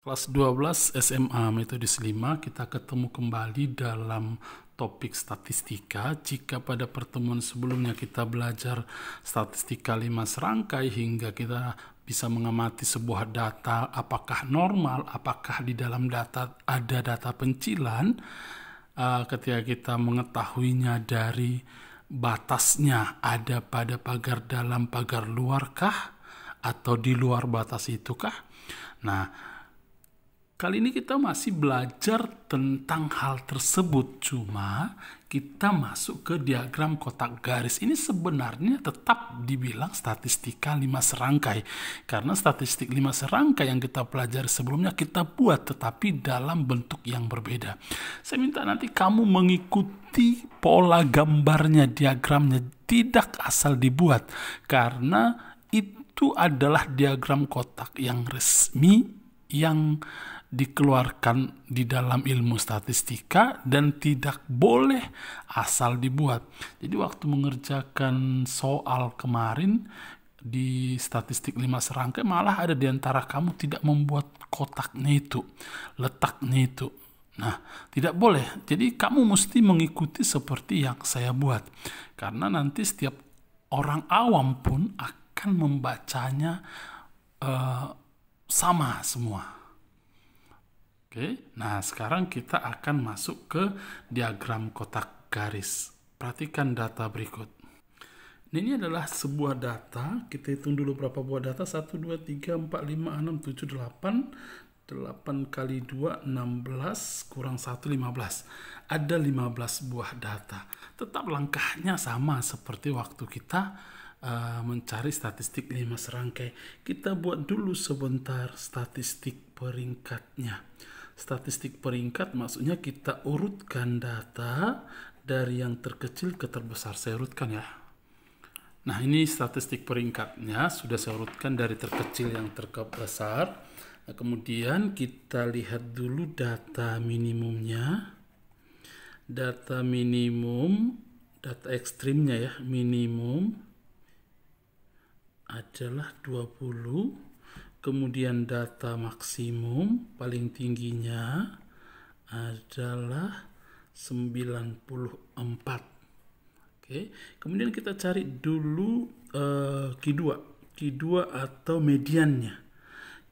Kelas 12 SMA Metodis 5, kita ketemu kembali dalam topik statistika. Jika pada pertemuan sebelumnya kita belajar statistika 5 serangkai hingga kita bisa mengamati sebuah data apakah normal, apakah di dalam data ada data pencilan, ketika kita mengetahuinya dari batasnya ada pada pagar dalam, pagar luarkah, atau di luar batas itukah? Nah, kali ini kita masih belajar tentang hal tersebut, cuma kita masuk ke diagram kotak garis. Ini sebenarnya tetap dibilang statistika 5 serangkai, karena statistik 5 serangkai yang kita pelajari sebelumnya kita buat, tetapi dalam bentuk yang berbeda. Saya minta nanti kamu mengikuti pola gambarnya, diagramnya, tidak asal dibuat, karena itu adalah diagram kotak yang resmi, yang dikeluarkan di dalam ilmu statistika dan tidak boleh asal dibuat. Jadi waktu mengerjakan soal kemarin di statistik 5 serangkai, malah ada di antara kamu tidak membuat kotaknya itu, letaknya itu. Nah, tidak boleh. Jadi kamu mesti mengikuti seperti yang saya buat. Karena nanti setiap orang awam pun akan membacanya sama semua. Oke, nah sekarang kita akan masuk ke diagram kotak garis. Perhatikan data berikut. Ini adalah sebuah data. Kita hitung dulu berapa buah data. 1, 2, 3, 4, 5, 6, 7, 8. 8 kali 2, 16. Kurang 1, 15. Ada 15 buah data. Tetap langkahnya sama seperti waktu kita mencari statistik 5 serangkai. Kita buat dulu sebentar statistik peringkatnya. Statistik peringkat maksudnya kita urutkan data dari yang terkecil ke terbesar. Saya urutkan ya. Nah, ini statistik peringkatnya sudah saya urutkan dari terkecil yang terbesar. Nah, kemudian kita lihat dulu data minimumnya. Data minimum, data ekstrimnya ya, minimum adalah 20. Kemudian data maksimum paling tingginya adalah 94. Oke. Kemudian kita cari dulu Q2. Q2 atau mediannya.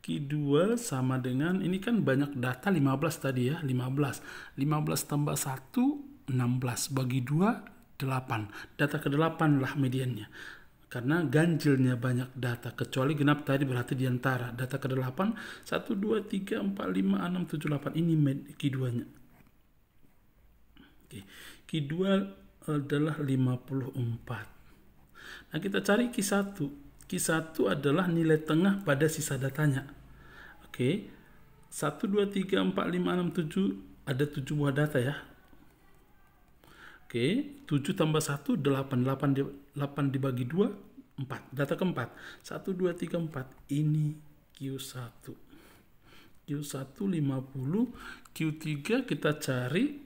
Q2 sama dengan, ini kan banyak data 15 tadi ya, 15. 15 tambah 1, 16. Bagi 2, 8. Data ke-8 lah mediannya. Karena ganjilnya banyak data, kecuali genap tadi berarti di antara. Data ke-8, 1, 2, 3, 4, 5, 6, 7, 8. Ini Q2-nya. Oke. Q2 adalah 54. Nah, kita cari Q1. Q1 adalah nilai tengah pada sisa datanya. Oke. 1, 2, 3, 4, 5, 6, 7. Ada 7 buah data ya. Oke, 7 tambah 1, 8. 8 dibagi 2, 4. Data keempat, 1, 2, 3, 4. Ini Q1. Q1 50. Q3 kita cari.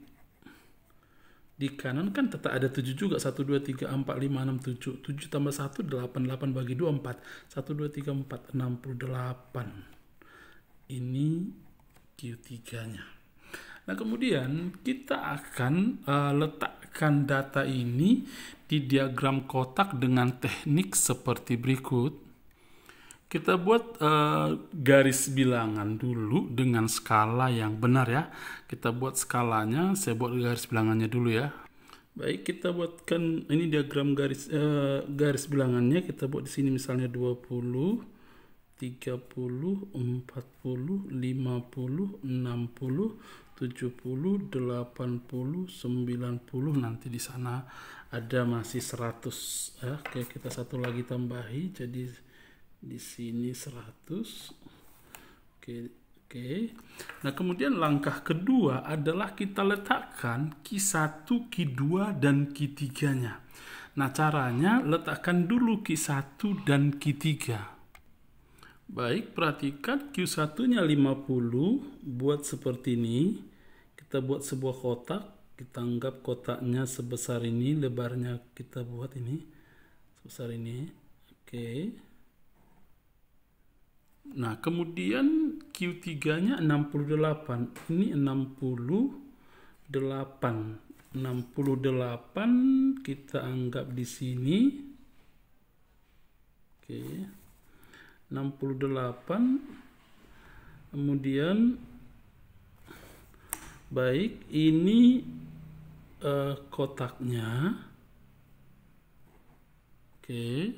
Di kanan kan tetap ada 7 juga. 1, 2, 3, 4, 5, 6, 7. 7 tambah 1, 8. 8 bagi 2, 4. 1, 2, 3, 4. 68. Ini Q3-nya. Nah, kemudian kita akan letakkan data ini di diagram kotak dengan teknik seperti berikut. Kita buat garis bilangan dulu dengan skala yang benar ya. Kita buat skalanya, saya buat garis bilangannya dulu ya. Baik, kita buatkan ini diagram garis bilangannya. Kita buat di sini misalnya 20, 30, 40, 50, 60, 70, 80, 90, nanti di sana ada masih 100 ya. Oke, kita satu lagi tambahi, jadi di sini 100. Oke. Nah, kemudian langkah kedua adalah kita letakkan Q1, Q2 dan Q3-nya. Nah, caranya letakkan dulu Q1 dan Q3. Baik, perhatikan Q1-nya 50, buat seperti ini. Kita buat sebuah kotak, kita anggap kotaknya sebesar ini, lebarnya kita buat ini sebesar ini. Oke. Nah, kemudian Q3-nya 68. Ini 68. 68 kita anggap di sini. Oke. 68. Kemudian baik, ini kotaknya. Oke.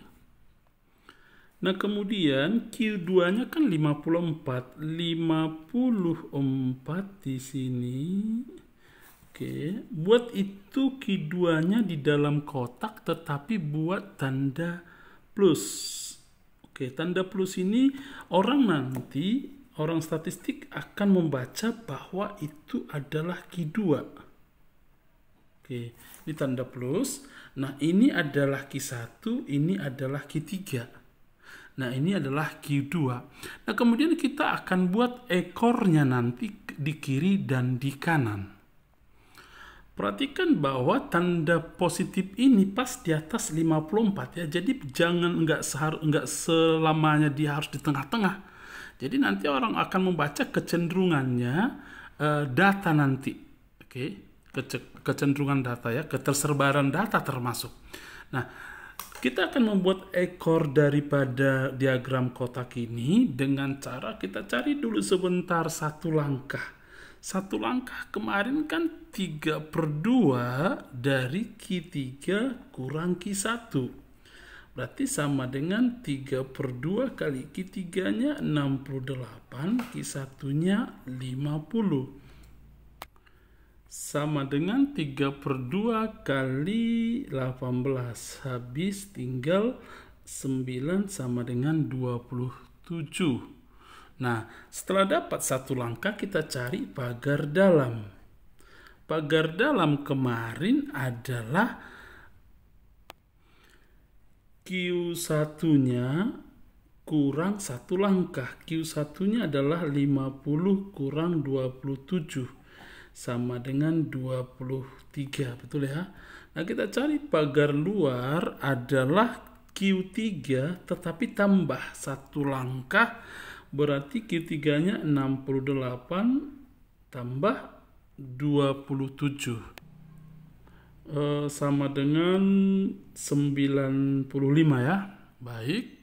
Nah, kemudian Q2-nya kan 54. 54 di sini. Oke, buat itu Q2-nya di dalam kotak tetapi buat tanda plus. Oke, tanda plus ini orang statistik akan membaca bahwa itu adalah Q2. Oke, ini tanda plus. Nah, ini adalah Q1, ini adalah Q3. Nah, ini adalah Q2. Nah, kemudian kita akan buat ekornya nanti di kiri dan di kanan. Perhatikan bahwa tanda positif ini pas di atas 54 ya. Jadi jangan nggak selamanya dia harus di tengah-tengah. Jadi nanti orang akan membaca kecenderungannya data nanti. Oke, kecenderungan data ya, ketersebaran data termasuk. Nah, kita akan membuat ekor daripada diagram kotak ini dengan cara kita cari dulu sebentar satu langkah. Satu langkah kemarin kan 3/2 dari Q3 kurang Q1. Berarti sama dengan 3/2 kali Q3-nya 68, Q1-nya 50. Sama dengan 3/2 kali 18. Habis tinggal 9 sama dengan 27. Nah, setelah dapat satu langkah kita cari pagar dalam. Pagar dalam kemarin adalah Q1-nya kurang satu langkah. Q1-nya adalah 50 kurang 27. Sama dengan 23. Betul ya? Nah, kita cari pagar luar adalah Q3 tetapi tambah satu langkah. Berarti Q3-nya 68 tambah 27 sama dengan 95 ya. Baik.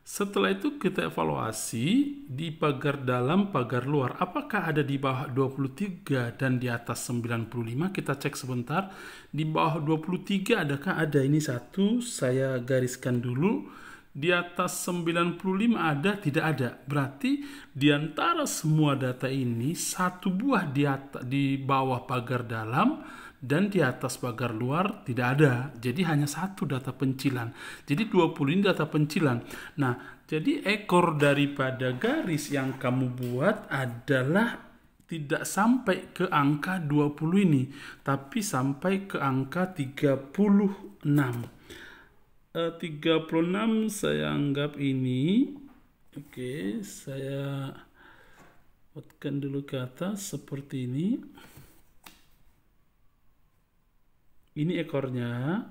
Setelah itu kita evaluasi di pagar dalam, pagar luar. Apakah ada di bawah 23 dan di atas 95? Kita cek sebentar. Di bawah 23 adakah? Ada, ini satu. Saya gariskan dulu. Di atas 95 ada? Tidak ada. Berarti di antara semua data ini satu buah di bawah pagar dalam dan di atas pagar luar tidak ada. Jadi hanya satu data pencilan. Jadi 20 ini data pencilan. Nah, jadi ekor daripada garis yang kamu buat adalah tidak sampai ke angka 20 ini, tapi sampai ke angka 36. 36 saya anggap ini. Oke, saya buatkan dulu ke atas seperti ini. Ini ekornya.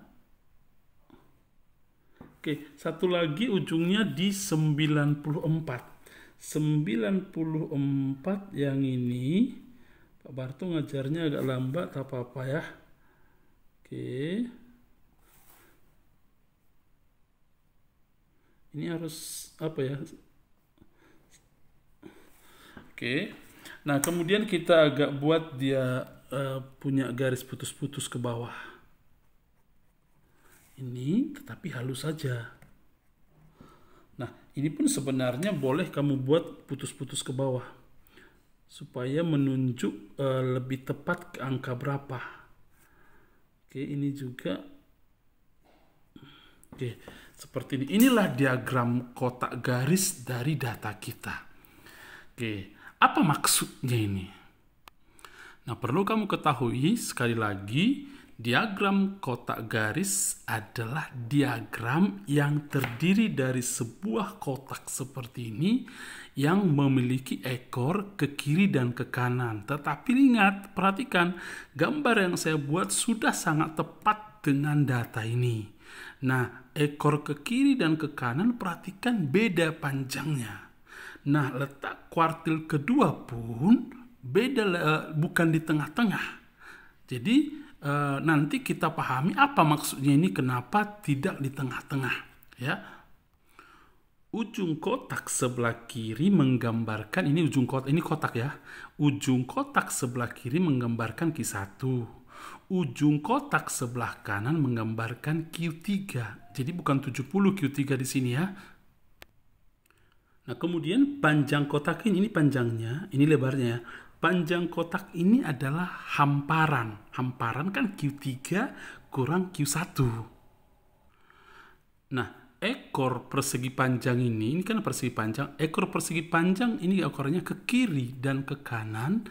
Oke, satu lagi ujungnya di 94. 94 yang ini. Pak Barto ngajarnya agak lambat, tak apa-apa ya. Oke. Ini harus apa ya? Oke. Nah, kemudian kita agak buat dia punya garis putus-putus ke bawah. Ini tetapi halus saja. Nah, ini pun sebenarnya boleh kamu buat putus-putus ke bawah supaya menunjuk lebih tepat ke angka berapa. Oke, ini juga. Oke, seperti ini. Inilah diagram kotak garis dari data kita. Oke, apa maksudnya ini? Nah, perlu kamu ketahui sekali lagi, diagram kotak garis adalah diagram yang terdiri dari sebuah kotak seperti ini yang memiliki ekor ke kiri dan ke kanan. Tetapi ingat, perhatikan, gambar yang saya buat sudah sangat tepat dengan data ini. Nah, ekor ke kiri dan ke kanan perhatikan beda panjangnya. Nah, letak kuartil kedua pun beda, bukan di tengah-tengah. Jadi nanti kita pahami apa maksudnya ini, kenapa tidak di tengah-tengah, ya. Ujung kotak sebelah kiri menggambarkan, ini ujung kotak, ini kotak ya. Ujung kotak sebelah kiri menggambarkan Q1. Ujung kotak sebelah kanan menggambarkan Q3. Jadi bukan 70 Q3 di sini ya. Nah, kemudian panjang kotak ini panjangnya, ini lebarnya ya. Panjang kotak ini adalah hamparan. Hamparan kan Q3 kurang Q1. Nah, ekor persegi panjang ini kan persegi panjang. Ekor persegi panjang ini ekornya ke kiri dan ke kanan.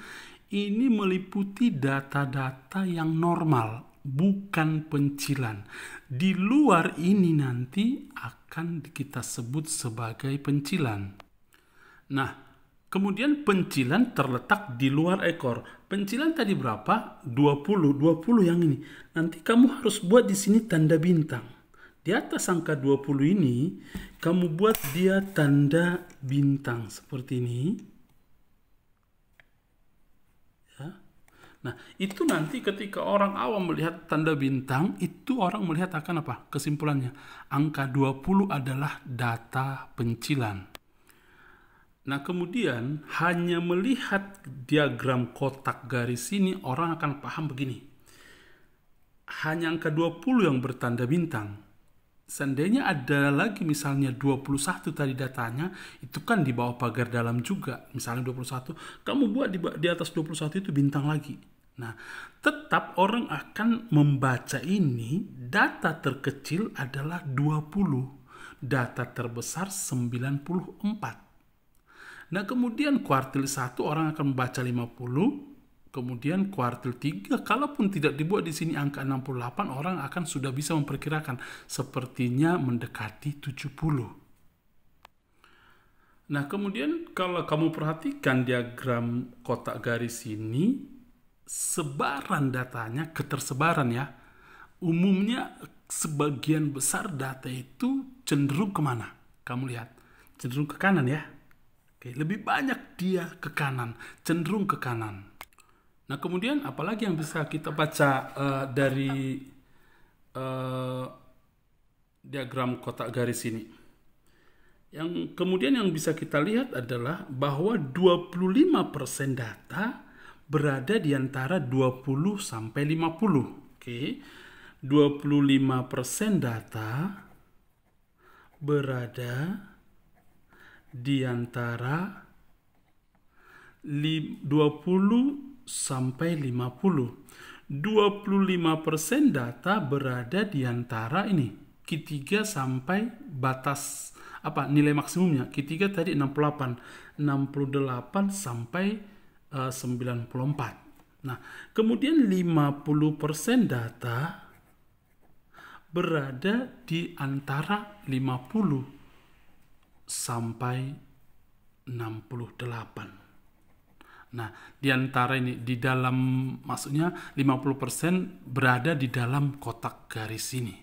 Ini meliputi data-data yang normal, bukan pencilan. Di luar ini nanti akan kita sebut sebagai pencilan. Nah, kemudian pencilan terletak di luar ekor. Pencilan tadi berapa? 20 yang ini. Nanti kamu harus buat di sini tanda bintang. Di atas angka 20 ini, kamu buat dia tanda bintang seperti ini. Ya. Nah, itu nanti ketika orang awam melihat tanda bintang, itu orang melihat akan apa? Kesimpulannya, angka 20 adalah data pencilan. Nah, kemudian hanya melihat diagram kotak garis ini, orang akan paham begini. Hanya angka 20 yang bertanda bintang. Seandainya ada lagi misalnya 21 tadi datanya, itu kan di bawah pagar dalam juga. Misalnya 21, kamu buat di atas 21 itu bintang lagi. Nah, tetap orang akan membaca ini, data terkecil adalah 20, data terbesar 94. Nah, kemudian kuartil 1 orang akan membaca 50, kemudian kuartil 3, kalaupun tidak dibuat di sini angka 68, orang akan sudah bisa memperkirakan sepertinya mendekati 70. Nah, kemudian kalau kamu perhatikan diagram kotak garis ini, sebaran datanya, ketersebaran ya, umumnya sebagian besar data itu cenderung kemana? Kamu lihat, cenderung ke kanan ya. Oke, lebih banyak dia ke kanan, cenderung ke kanan. Nah, kemudian apalagi yang bisa kita baca dari diagram kotak garis ini? Yang kemudian yang bisa kita lihat adalah bahwa 25% data berada di antara 20 sampai 50. Oke. 25% data berada di antara 20 sampai 50. 25% data berada di antara ini Q3 sampai batas nilai maksimumnya. Q3 tadi 68 sampai 94. Nah, kemudian 50% data berada di antara 50 sampai 68. Nah, di antara ini, di dalam, maksudnya 50% berada di dalam kotak garis ini.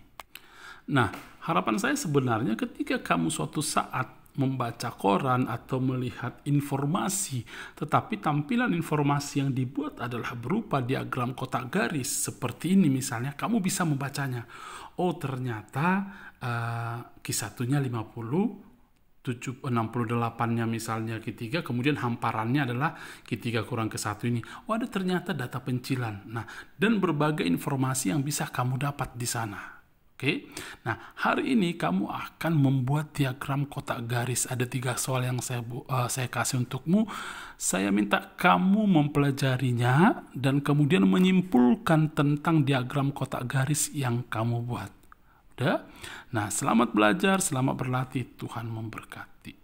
Nah, harapan saya sebenarnya ketika kamu suatu saat membaca koran atau melihat informasi, tetapi tampilan informasi yang dibuat adalah berupa diagram kotak garis seperti ini misalnya, kamu bisa membacanya. Oh, ternyata Q1-nya 50, 68-nya misalnya Q3, kemudian hamparannya adalah Q3 kurang Q1 ini. Oh, ada ternyata data pencilan. Nah, dan berbagai informasi yang bisa kamu dapat di sana. Oke. Nah, hari ini kamu akan membuat diagram kotak garis. Ada 3 soal yang saya kasih untukmu. Saya minta kamu mempelajarinya dan kemudian menyimpulkan tentang diagram kotak garis yang kamu buat. Nah, selamat belajar, selamat berlatih. Tuhan memberkati.